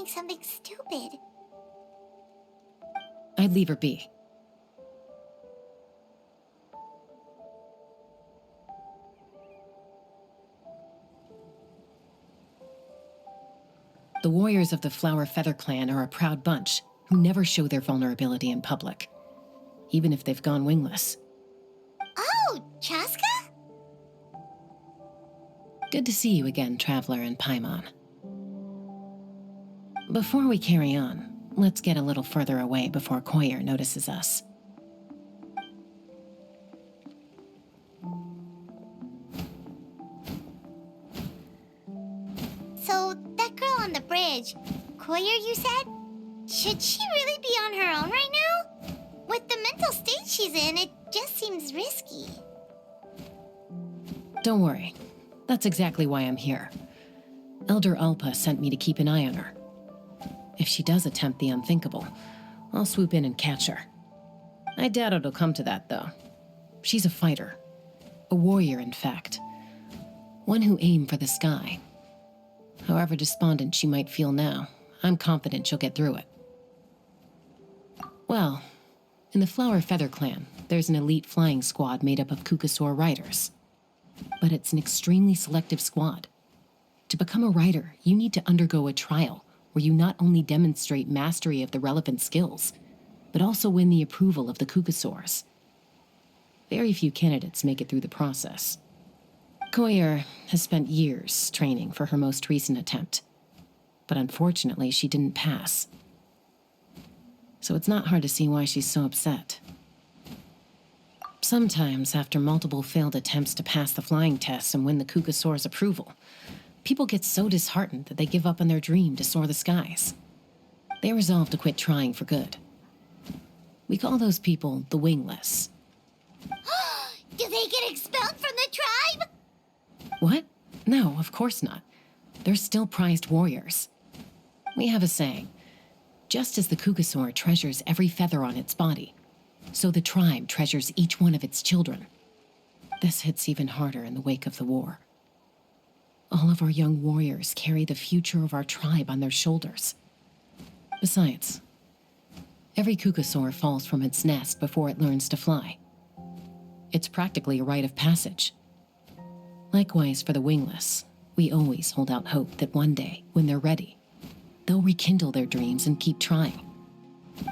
doing something stupid. I'd leave her be. The warriors of the Flower Feather clan are a proud bunch who never show their vulnerability in public, even if they've gone wingless. Oh, Chaska? Good to see you again, Traveler and Paimon. Before we carry on, let's get a little further away before Koyer notices us. So, that girl on the bridge, Koyer, you said? Should she really be on her own right now? With the mental state she's in, it just seems risky. Don't worry. That's exactly why I'm here. Elder Alpa sent me to keep an eye on her. If she does attempt the unthinkable, I'll swoop in and catch her. I doubt it'll come to that, though. She's a fighter. A warrior, in fact. One who aimed for the sky. However despondent she might feel now, I'm confident she'll get through it. Well, in the Flower Feather clan, there's an elite flying squad made up of Kukasaur riders. But it's an extremely selective squad. To become a rider, you need to undergo a trial where you not only demonstrate mastery of the relevant skills, but also win the approval of the Kukasaurs. Very few candidates make it through the process. Koyer has spent years training for her most recent attempt, but unfortunately she didn't pass. So it's not hard to see why she's so upset. Sometimes, after multiple failed attempts to pass the flying tests and win the Kukasaur's approval, people get so disheartened that they give up on their dream to soar the skies. They resolve to quit trying for good. We call those people the Wingless. Do they get expelled from the tribe? What? No, of course not. They're still prized warriors. We have a saying, just as the Kukasaur treasures every feather on its body, so the tribe treasures each one of its children. This hits even harder in the wake of the war. All of our young warriors carry the future of our tribe on their shoulders. Besides, every Kukasaur falls from its nest before it learns to fly. It's practically a rite of passage. Likewise for the Wingless, we always hold out hope that one day, when they're ready, they'll rekindle their dreams and keep trying.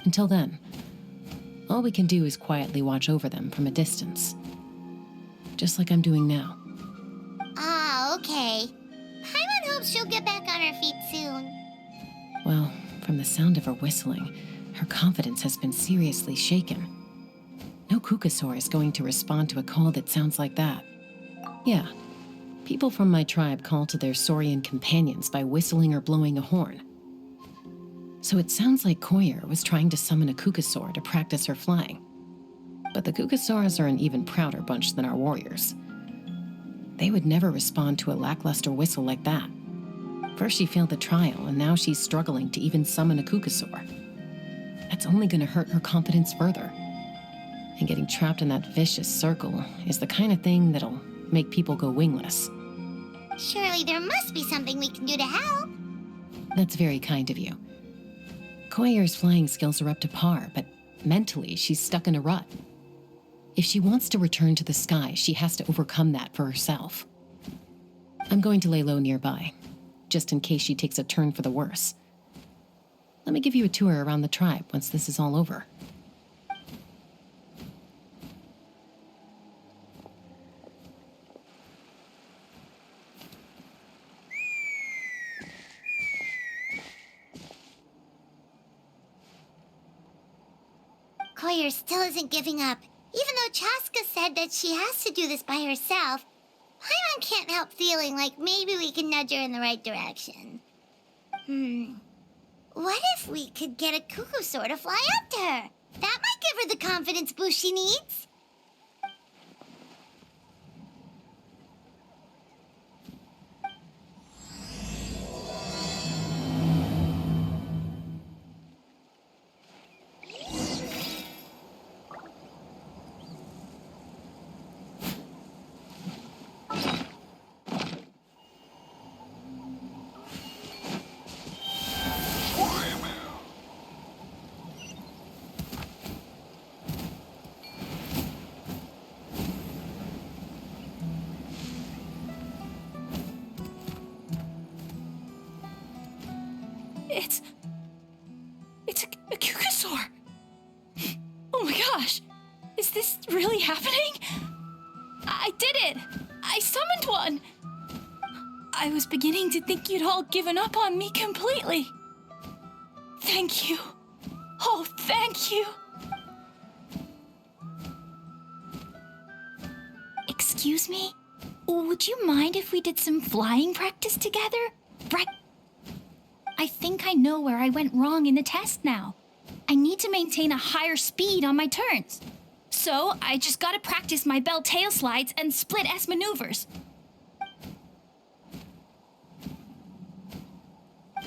Until then, all we can do is quietly watch over them from a distance. Just like I'm doing now. Ah, okay. Paimon hopes she'll get back on her feet soon. Well, from the sound of her whistling, her confidence has been seriously shaken. No Kukasaur is going to respond to a call that sounds like that. Yeah, people from my tribe call to their Saurian companions by whistling or blowing a horn. So it sounds like Koyer was trying to summon a Kukasaur to practice her flying. But the Kukasaurs are an even prouder bunch than our warriors. They would never respond to a lackluster whistle like that. First she failed the trial, and now she's struggling to even summon a Kukasaur. That's only going to hurt her confidence further. And getting trapped in that vicious circle is the kind of thing that'll make people go wingless. Surely there must be something we can do to help. That's very kind of you. Koyer's flying skills are up to par, but mentally she's stuck in a rut. If she wants to return to the sky, she has to overcome that for herself. I'm going to lay low nearby, just in case she takes a turn for the worse. Let me give you a tour around the tribe once this is all over. Koyer still isn't giving up. Even though Chaska said that she has to do this by herself, Paimon can't help feeling like maybe we can nudge her in the right direction. What if we could get a Kukasaur to fly up to her? That might give her the confidence boost she needs. It's a Kukasaur. Oh my gosh. Is this really happening? I did it. I summoned one. I was beginning to think you'd all given up on me completely. Thank you. Oh, thank you. Excuse me? Would you mind if we did some flying practice together? I think I know where I went wrong in the test now. I need to maintain a higher speed on my turns. So I just gotta practice my bell tail slides and split S maneuvers.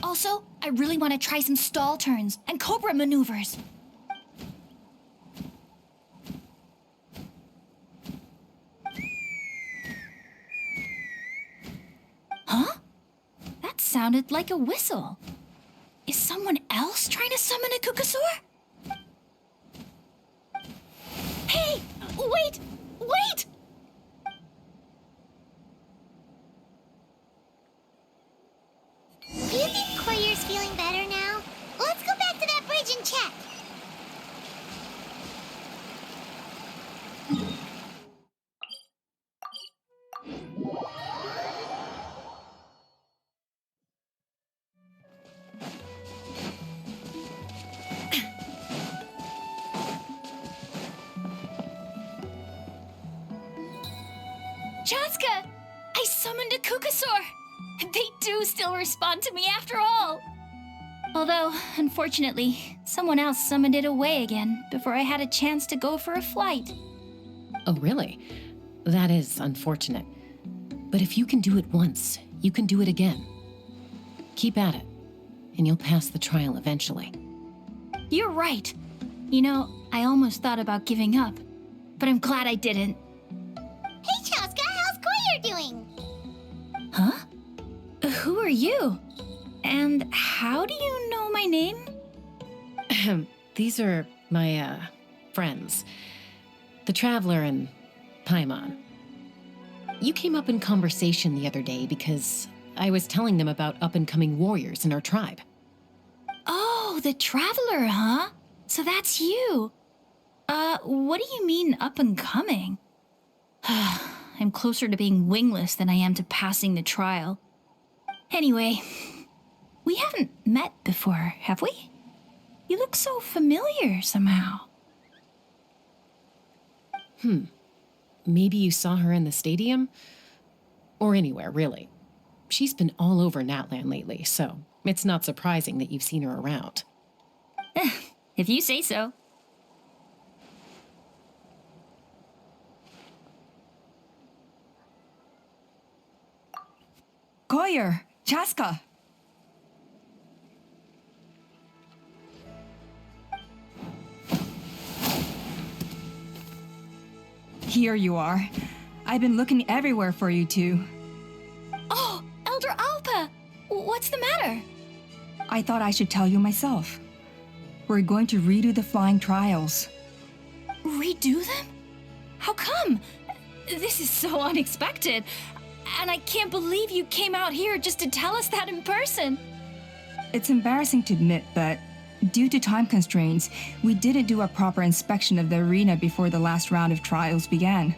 Also, I really want to try some stall turns and cobra maneuvers. Huh? That sounded like a whistle. Is someone else trying to summon a Kukasaur? Hey! Wait! Wait! Do you think Koyer's feeling better now? Let's go back to that bridge and check. Chaska! I summoned a Kukasaur! They do still respond to me after all! Although, unfortunately, someone else summoned it away again before I had a chance to go for a flight. Oh, really? That is unfortunate. But if you can do it once, you can do it again. Keep at it, and you'll pass the trial eventually. You're right. You know, I almost thought about giving up, but I'm glad I didn't. Hey, Chaska, how's Koyer doing? Huh? Who are you? And how do you know my name? These are my, friends. The Traveler and Paimon. You came up in conversation the other day because I was telling them about up-and-coming warriors in our tribe. Oh, the Traveler, huh? So that's you. What do you mean up-and-coming? I'm closer to being wingless than I am to passing the trial. Anyway, we haven't met before, have we? You look so familiar somehow. Maybe you saw her in the stadium? Or anywhere, really. She's been all over Natlan lately, so it's not surprising that you've seen her around. If you say so. Koyer, Chaska. Here you are. I've been looking everywhere for you two. Oh, Elder Alpa! What's the matter? I thought I should tell you myself. We're going to redo the flying trials. Redo them? How come? This is so unexpected. And I can't believe you came out here just to tell us that in person. It's embarrassing to admit, but due to time constraints, we didn't do a proper inspection of the arena before the last round of trials began.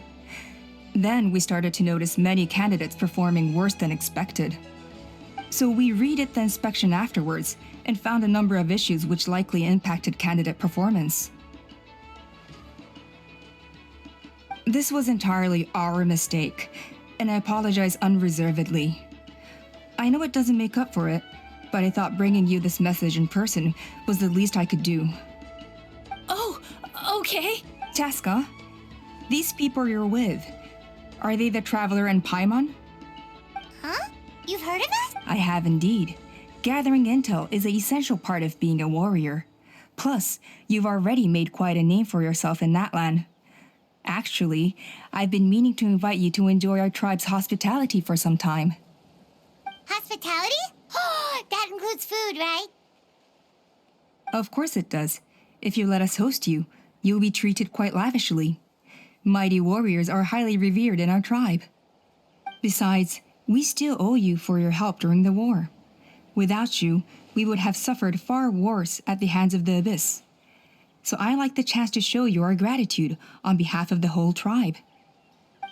Then we started to notice many candidates performing worse than expected. So we redid the inspection afterwards and found a number of issues which likely impacted candidate performance. This was entirely our mistake, and I apologize unreservedly. I know it doesn't make up for it, but I thought bringing you this message in person was the least I could do. Oh, okay. Chaska, these people you're with, are they the Traveler and Paimon? Huh? You've heard of us? I have indeed. Gathering intel is an essential part of being a warrior. Plus, you've already made quite a name for yourself in Natlan. Actually, I've been meaning to invite you to enjoy our tribe's hospitality for some time. Hospitality? Oh, that includes food, right? Of course it does. If you let us host you, you'll be treated quite lavishly. Mighty warriors are highly revered in our tribe. Besides, we still owe you for your help during the war. Without you, we would have suffered far worse at the hands of the Abyss. So I like the chance to show you our gratitude on behalf of the whole tribe.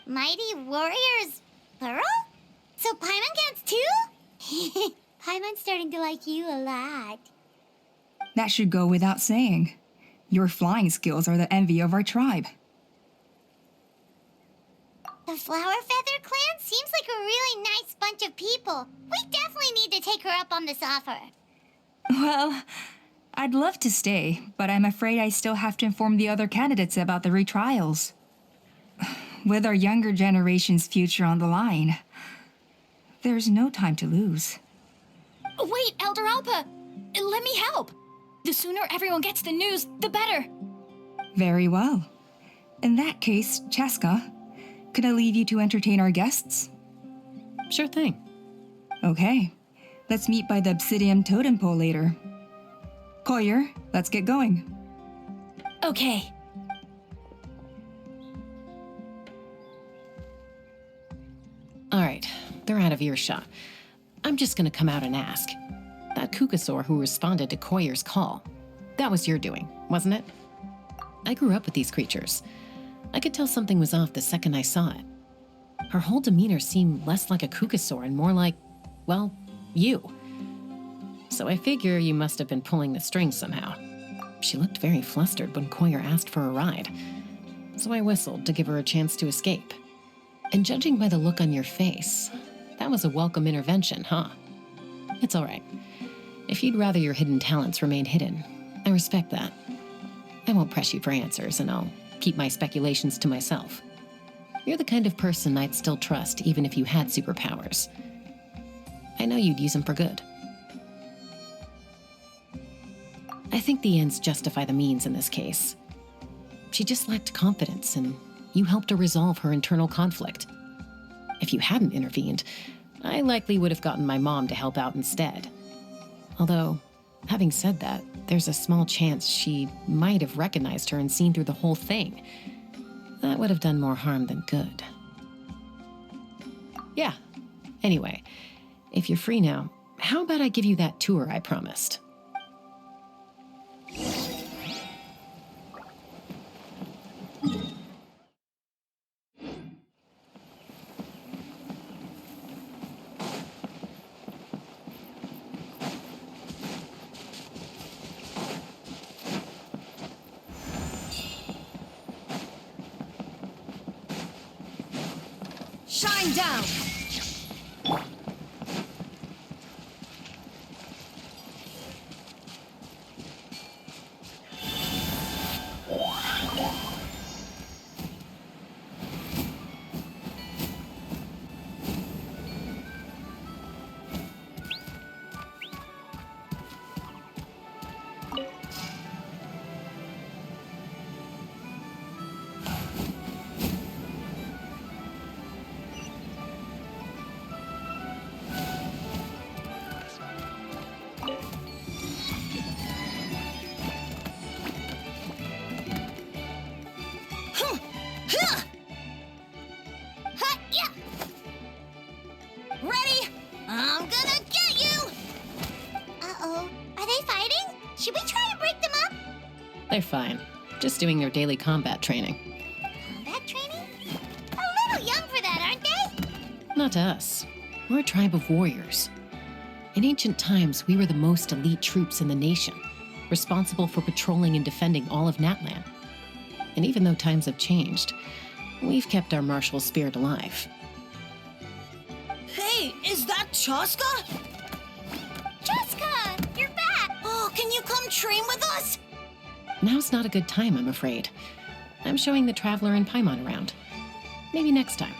Mighty warriors, plural? So Paimon counts too? Paimon's starting to like you a lot. That should go without saying. Your flying skills are the envy of our tribe. The Flower Feather clan seems like a really nice bunch of people. We definitely need to take her up on this offer. Well, I'd love to stay, but I'm afraid I still have to inform the other candidates about the retrials. With our younger generation's future on the line, there's no time to lose. Wait, Elder Alpa! Let me help! The sooner everyone gets the news, the better! Very well. In that case, Chaska, could I leave you to entertain our guests? Sure thing. Okay. Let's meet by the Obsidian Totem Pole later. Collier, let's get going. Okay. All right, they're out of earshot. I'm just gonna come out and ask. That Kukasaur who responded to Koyer's call, that was your doing, wasn't it? I grew up with these creatures. I could tell something was off the second I saw it. Her whole demeanor seemed less like a Kukasaur and more like, well, you. So I figure you must have been pulling the strings somehow. She looked very flustered when Koyer asked for a ride, so I whistled to give her a chance to escape. And judging by the look on your face, that was a welcome intervention, huh? It's all right. If you'd rather your hidden talents remain hidden, I respect that. I won't press you for answers, and I'll keep my speculations to myself. You're the kind of person I'd still trust even if you had superpowers. I know you'd use them for good. I think the ends justify the means in this case. She just lacked confidence, and you helped her resolve her internal conflict. If you hadn't intervened, I likely would have gotten my mom to help out instead. Although, having said that, there's a small chance she might have recognized her and seen through the whole thing. That would have done more harm than good. Yeah. Anyway, if you're free now, how about I give you that tour I promised? Shine down! Ready? I'm gonna get you! Uh-oh. Are they fighting? Should we try and break them up? They're fine. Just doing their daily combat training. Combat training? A little young for that, aren't they? Not to us. We're a tribe of warriors. In ancient times, we were the most elite troops in the nation, responsible for patrolling and defending all of Natlan. And even though times have changed, we've kept our martial spirit alive. Hey, is that Chaska? Jessica, you're back! Oh, can you come train with us? Now's not a good time, I'm afraid. I'm showing the Traveler and Paimon around. Maybe next time.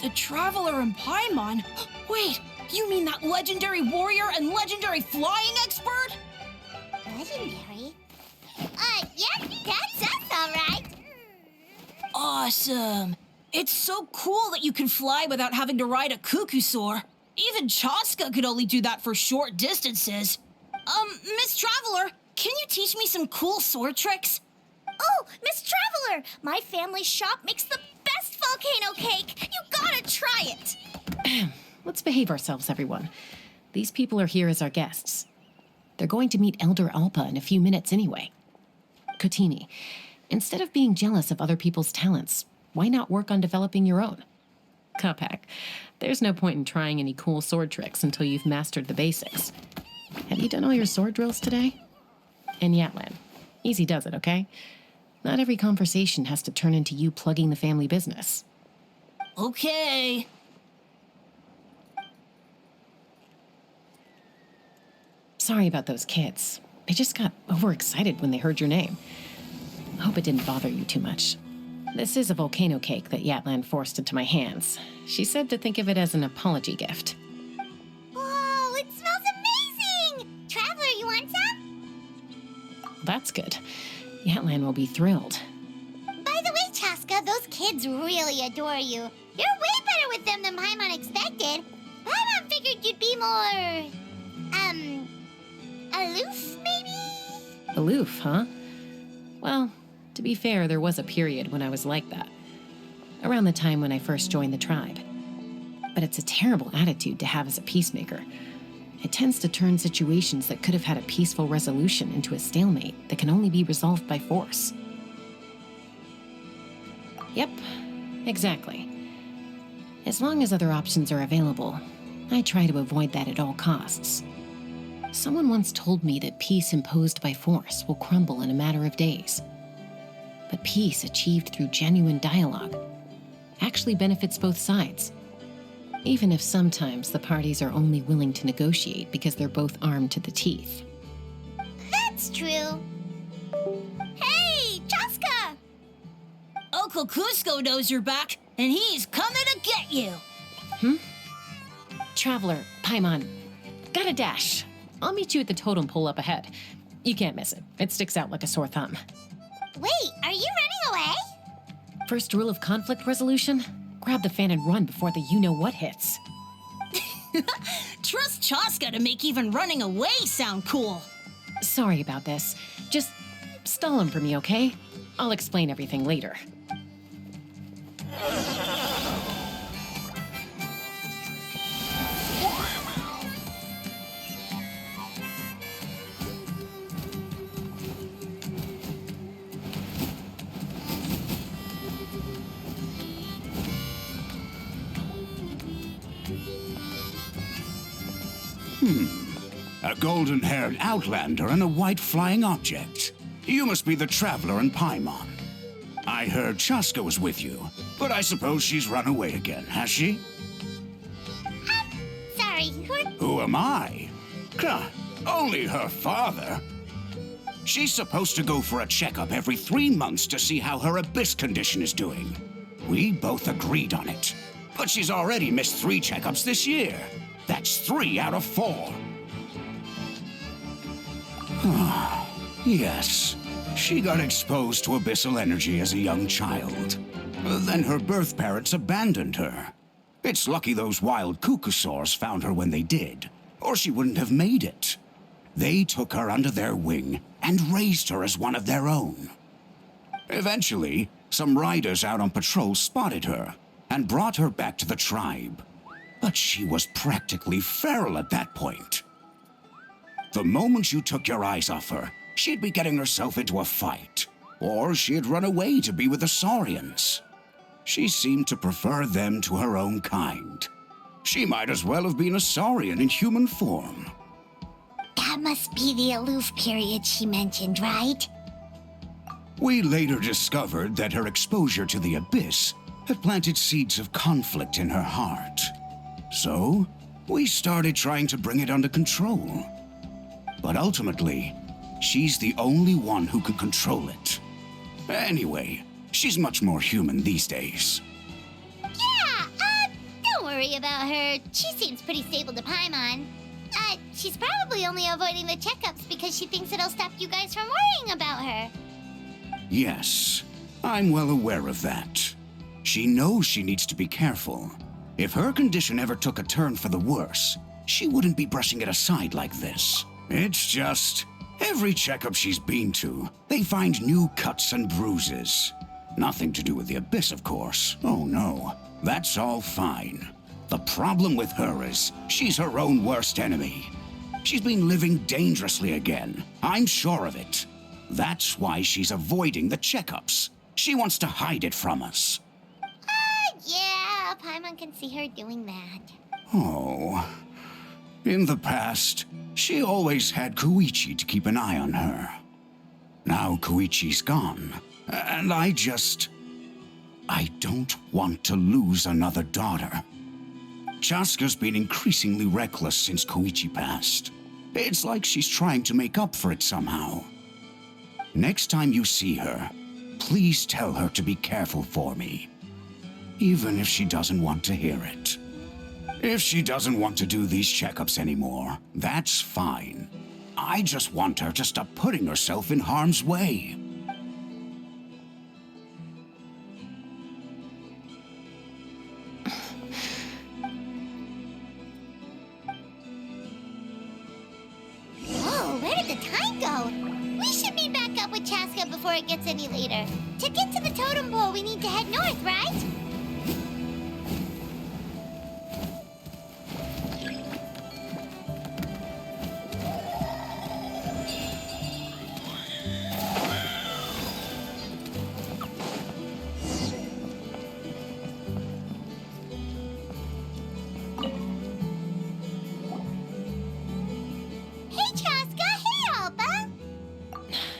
The Traveler and Paimon? Wait, you mean that legendary warrior and legendary flying expert? Legendary? Yeah, that's us, all right. Awesome. It's so cool that you can fly without having to ride a Kukusaur. Even Chaska could only do that for short distances. Miss Traveler, can you teach me some cool sword tricks? Oh, Miss Traveler, my family's shop makes the best volcano cake. You gotta try it. Let's behave ourselves, everyone. These people are here as our guests. They're going to meet Elder Alpa in a few minutes anyway. Kotini, instead of being jealous of other people's talents, why not work on developing your own? Cuphack, there's no point in trying any cool sword tricks until you've mastered the basics. Have you done all your sword drills today? And Yatlan, easy does it, okay? Not every conversation has to turn into you plugging the family business. Okay. Sorry about those kids. They just got overexcited when they heard your name. I hope it didn't bother you too much. This is a volcano cake that Yatlan forced into my hands. She said to think of it as an apology gift. Whoa, it smells amazing! Traveler, you want some? That's good. Yatlan will be thrilled. By the way, Chaska, those kids really adore you. You're way better with them than Paimon expected. Paimon figured you'd be more... aloof, maybe? Aloof, huh? Well, to be fair, there was a period when I was like that. Around the time when I first joined the tribe. But it's a terrible attitude to have as a peacemaker. It tends to turn situations that could have had a peaceful resolution into a stalemate that can only be resolved by force. Yep, exactly. As long as other options are available, I try to avoid that at all costs. Someone once told me that peace imposed by force will crumble in a matter of days. But peace achieved through genuine dialogue actually benefits both sides. Even if sometimes the parties are only willing to negotiate because they're both armed to the teeth. That's true. Hey, Chaska! Uncle Cusco knows you're back, and he's coming to get you. Traveler, Paimon, gotta dash. I'll meet you at the totem pole up ahead. You can't miss it. It sticks out like a sore thumb. Wait, are you running away? First rule of conflict resolution? Grab the fan and run before the you-know-what hits. Trust Chaska to make even running away sound cool. Sorry about this. Just stall him for me, okay? I'll explain everything later. A golden-haired outlander and a white flying object. You must be the traveler in Paimon. I heard Chaska was with you, but I suppose she's run away again, has she? Sorry, Who am I? Only her father. She's supposed to go for a checkup every 3 months to see how her abyss condition is doing. We both agreed on it. But she's already missed 3 checkups this year. That's 3 out of 4. Yes, she got exposed to abyssal energy as a young child. Then her birth parents abandoned her. It's lucky those wild cuckoosaurs found her when they did, or she wouldn't have made it. They took her under their wing and raised her as one of their own. Eventually, some riders out on patrol spotted her and brought her back to the tribe. But she was practically feral at that point. The moment you took your eyes off her, she'd be getting herself into a fight, or she'd run away to be with the Saurians. She seemed to prefer them to her own kind. She might as well have been a Saurian in human form. that must be the aloof period she mentioned, right? We later discovered that her exposure to the abyss had planted seeds of conflict in her heart. So, we started trying to bring it under control. But ultimately, she's the only one who can control it. Anyway, she's much more human these days. Yeah, don't worry about her. She seems pretty stable to Paimon. She's probably only avoiding the checkups because she thinks it'll stop you guys from worrying about her. Yes, I'm well aware of that. She knows she needs to be careful. If her condition ever took a turn for the worse, she wouldn't be brushing it aside like this. It's just, every checkup she's been to, they find new cuts and bruises. Nothing to do with the abyss, of course. Oh no, that's all fine. The problem with her is she's her own worst enemy. She's been living dangerously again. I'm sure of it. That's why she's avoiding the checkups. She wants to hide it from us. Yeah, Paimon can see her doing that. Oh. In the past, she always had Koichi to keep an eye on her. Now Koichi's gone, and I don't want to lose another daughter. Chaska's been increasingly reckless since Koichi passed. It's like she's trying to make up for it somehow. Next time you see her, please tell her to be careful for me. Even if she doesn't want to hear it. If she doesn't want to do these checkups anymore, that's fine. I just want her to stop putting herself in harm's way. Whoa, where did the time go? We should meet back up with Chaska before it gets any later. To get to the totem pole, we need to head north, right?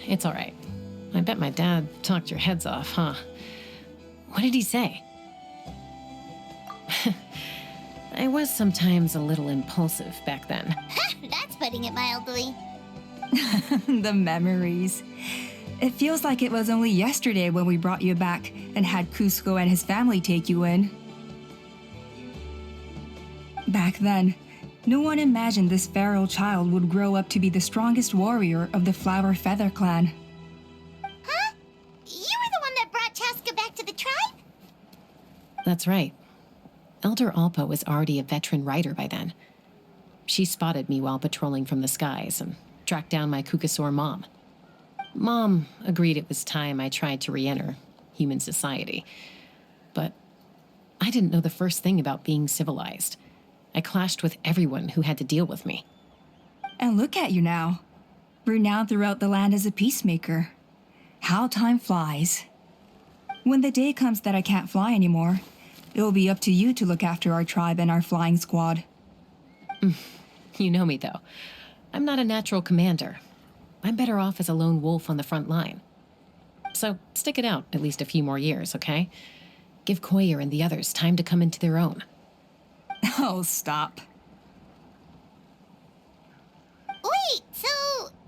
It's all right. I bet my dad talked your heads off, huh? What did he say? I was sometimes a little impulsive back then. That's putting it mildly. The memories. It feels like it was only yesterday when we brought you back and had Cusco and his family take you in. Back then, no one imagined this feral child would grow up to be the strongest warrior of the Flower Feather clan. Huh? You were the one that brought Chaska back to the tribe? That's right. Elder Alpa was already a veteran rider by then. She spotted me while patrolling from the skies and tracked down my Kukasaur mom. Mom agreed it was time I tried to re-enter human society. But I didn't know the first thing about being civilized. I clashed with everyone who had to deal with me. And look at you now, renowned throughout the land as a peacemaker. How time flies. When the day comes that I can't fly anymore, it'll be up to you to look after our tribe and our flying squad. You know me, though. I'm not a natural commander. I'm better off as a lone wolf on the front line. So stick it out at least a few more years, okay? Give Koyer and the others time to come into their own. Oh, stop. Wait, so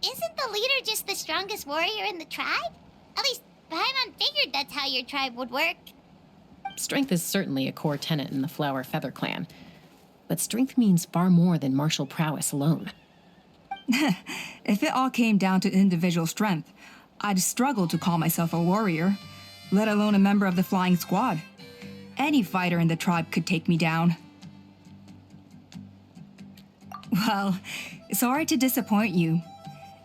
isn't the leader just the strongest warrior in the tribe? At least Paimon figured that's how your tribe would work. Strength is certainly a core tenet in the Flower Feather clan. But strength means far more than martial prowess alone. If it all came down to individual strength, I'd struggle to call myself a warrior, let alone a member of the flying squad. Any fighter in the tribe could take me down. Well, sorry to disappoint you.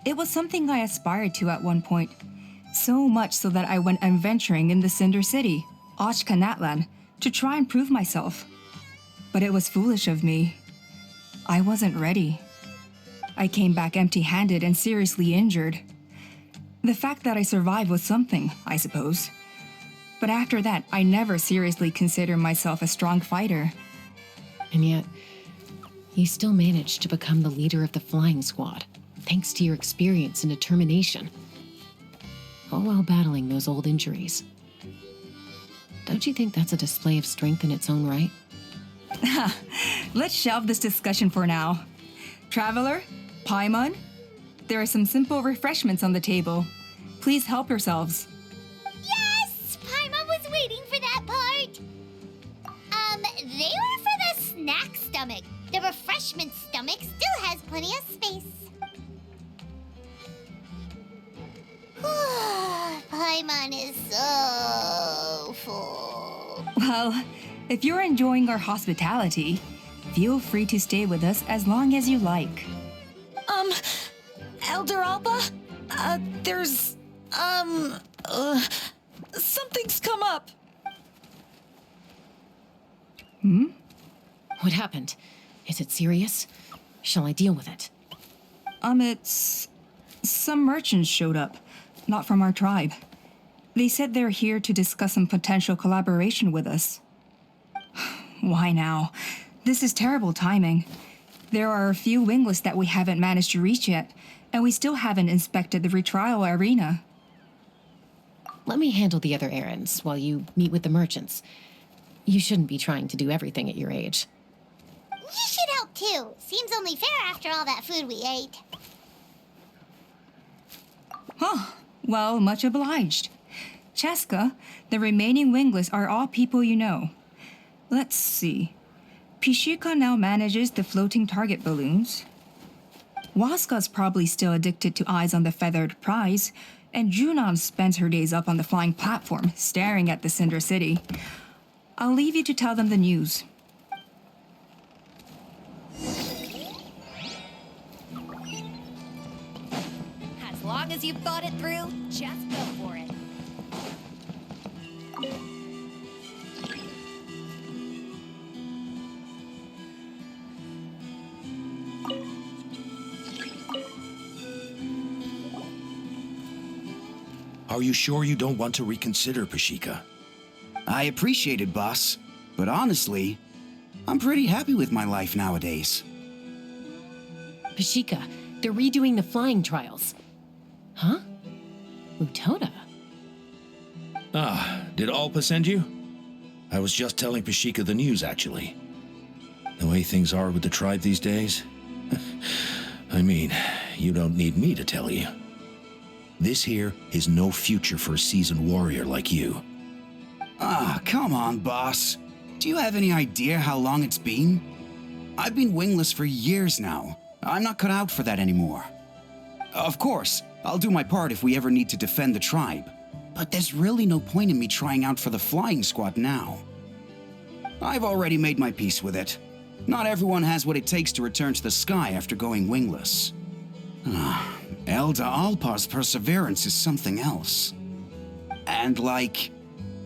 It was something I aspired to at one point. So much so that I went adventuring in the Cinder City, Ochkanatlan, to try and prove myself. But it was foolish of me. I wasn't ready. I came back empty-handed and seriously injured. The fact that I survived was something, I suppose. But after that, I never seriously considered myself a strong fighter. And yet, you still managed to become the leader of the flying squad, thanks to your experience and determination. All while battling those old injuries. Don't you think that's a display of strength in its own right? Let's shelve this discussion for now. Traveler, Paimon, there are some simple refreshments on the table. Please help yourselves. Yes! Paimon was waiting for that part! They were for the snack stomach. The refreshment stomach still has plenty of space. Paimon is so full. Well, if you're enjoying our hospitality, feel free to stay with us as long as you like. Elder Alba? Something's come up. What happened? Is it serious? Shall I deal with it? It's... Some merchants showed up, not from our tribe. They said they're here to discuss some potential collaboration with us. Why now? This is terrible timing. There are a few wingless that we haven't managed to reach yet, and we still haven't inspected the retrial arena. Let me handle the other errands while you meet with the merchants. You shouldn't be trying to do everything at your age. You should help too. Seems only fair after all that food we ate. Huh. Well, much obliged. Cheska, the remaining wingless are all people you know. Let's see. Pishika now manages the floating target balloons. Waska's probably still addicted to Eyes on the Feathered Prize, and Junon spends her days up on the flying platform, staring at the Cinder City. I'll leave you to tell them the news. As long as you've thought it through, just go for it. Are you sure you don't want to reconsider, Pashika? I appreciate it, boss. But honestly, I'm pretty happy with my life nowadays. Pashika, they're redoing the flying trials. Huh? Utoda? Ah, did Alpa send you? I was just telling Pashika the news, actually. The way things are with the tribe these days. I mean, you don't need me to tell you. This here is no future for a seasoned warrior like you. Ah, come on, boss. Do you have any idea how long it's been? I've been wingless for years now. I'm not cut out for that anymore. Of course, I'll do my part if we ever need to defend the tribe. But there's really no point in me trying out for the flying squad now. I've already made my peace with it. Not everyone has what it takes to return to the sky after going wingless. Elda Alpa's perseverance is something else. And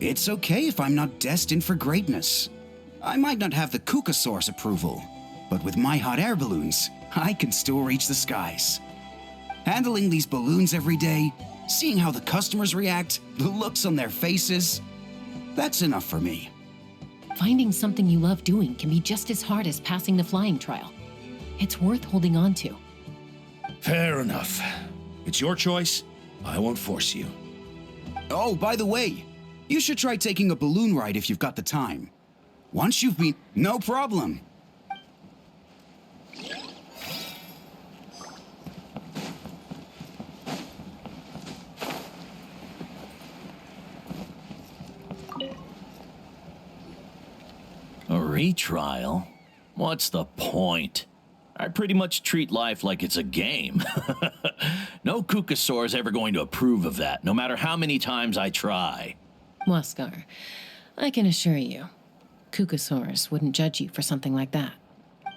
it's okay if I'm not destined for greatness. I might not have the Kukasaur's approval, but with my hot air balloons, I can still reach the skies. Handling these balloons every day, seeing how the customers react, the looks on their faces, that's enough for me. Finding something you love doing can be just as hard as passing the flying trial. It's worth holding on to. Fair enough. It's your choice. I won't force you. Oh, by the way, you should try taking a balloon ride if you've got the time. Once you've been... No problem. A retrial? What's the point? I pretty much treat life like it's a game. No Kukasaur is ever going to approve of that, no matter how many times I try. Waskar, I can assure you, Kukasaurs wouldn't judge you for something like that.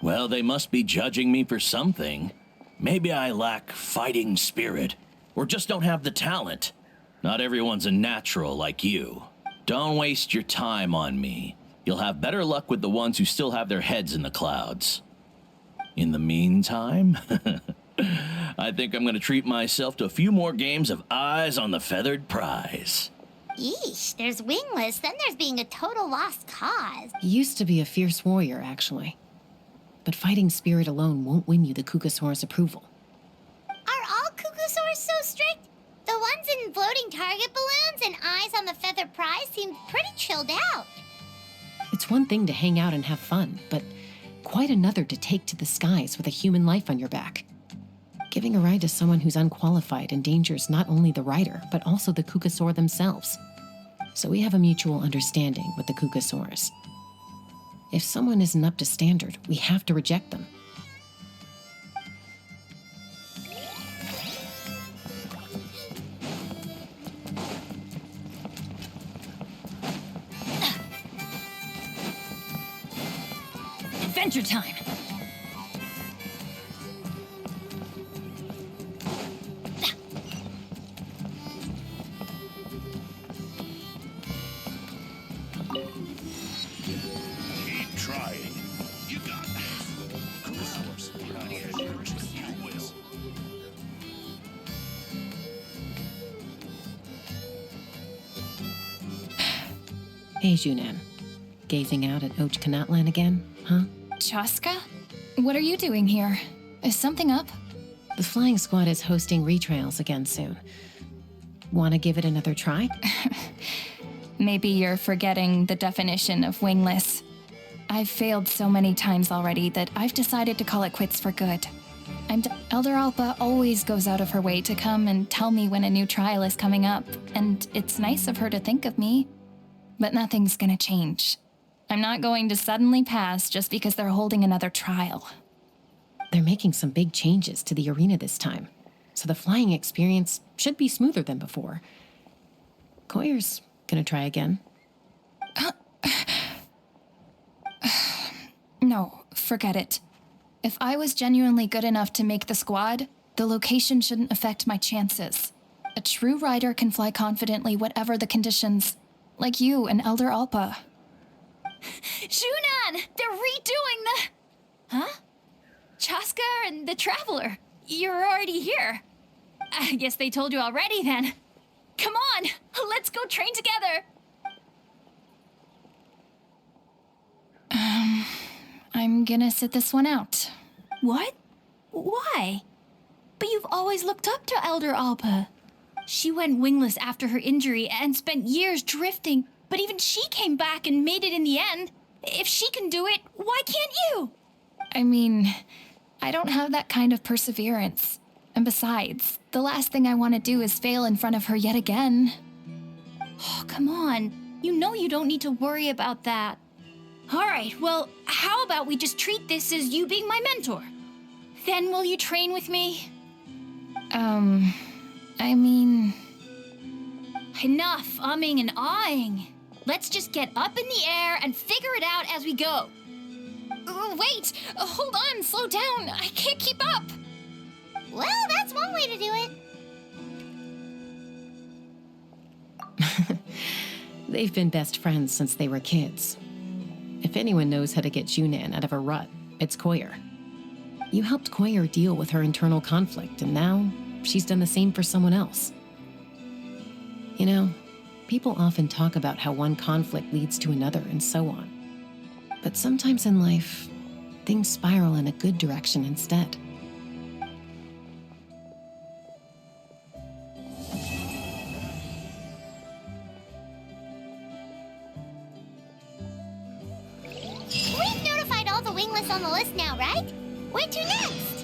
Well, they must be judging me for something. Maybe I lack fighting spirit, or just don't have the talent. Not everyone's a natural like you. Don't waste your time on me. You'll have better luck with the ones who still have their heads in the clouds. In the meantime, I think I'm going to treat myself to a few more games of Eyes on the Feathered Prize. Yeesh, there's wingless, then there's being a total lost cause. You used to be a fierce warrior, actually. But fighting spirit alone won't win you the Kukasaur's approval. Are all Kukusaurs so strict? The ones in floating target balloons and Eyes on the Feathered Prize seem pretty chilled out. It's one thing to hang out and have fun, but quite another to take to the skies with a human life on your back. Giving a ride to someone who's unqualified endangers not only the rider, but also the Kukasaur themselves. So we have a mutual understanding with the Kukasaurs. If someone isn't up to standard, we have to reject them. Adventure time. Keep trying. You Hey, Junan. Gazing out at Ochkanatlan again, huh? Chaska? What are you doing here? Is something up? The flying squad is hosting retrials again soon. Want to give it another try? Maybe you're forgetting the definition of wingless. I've failed so many times already that I've decided to call it quits for good. Elder Alpa always goes out of her way to come and tell me when a new trial is coming up, and it's nice of her to think of me. But nothing's gonna change. I'm not going to suddenly pass just because they're holding another trial. They're making some big changes to the arena this time, so the flying experience should be smoother than before. Koyer's gonna try again. No, forget it. If I was genuinely good enough to make the squad, the location shouldn't affect my chances. A true rider can fly confidently whatever the conditions, like you and Elder Alpa. Junan! They're redoing the... Huh? Chaska and the Traveler. You're already here. I guess they told you already then. Come on, let's go train together. I'm gonna sit this one out. What? Why? But you've always looked up to Elder Alpa. She went wingless after her injury and spent years drifting, but even she came back and made it in the end. If she can do it, why can't you? I mean, I don't have that kind of perseverance. And besides, the last thing I want to do is fail in front of her yet again. Oh, come on. You know you don't need to worry about that. All right, well, how about we just treat this as you being my mentor? Then will you train with me? I mean... Enough umming and ahhing. Let's just get up in the air and figure it out as we go. Wait! Hold on, slow down. I can't keep up. Well, that's one way to do it. They've been best friends since they were kids. If anyone knows how to get Junan out of a rut, it's Koyer. You helped Koyer deal with her internal conflict, and now she's done the same for someone else. You know, people often talk about how one conflict leads to another and so on. But sometimes in life, things spiral in a good direction instead. We've notified all the wingless on the list now, right? Where to next?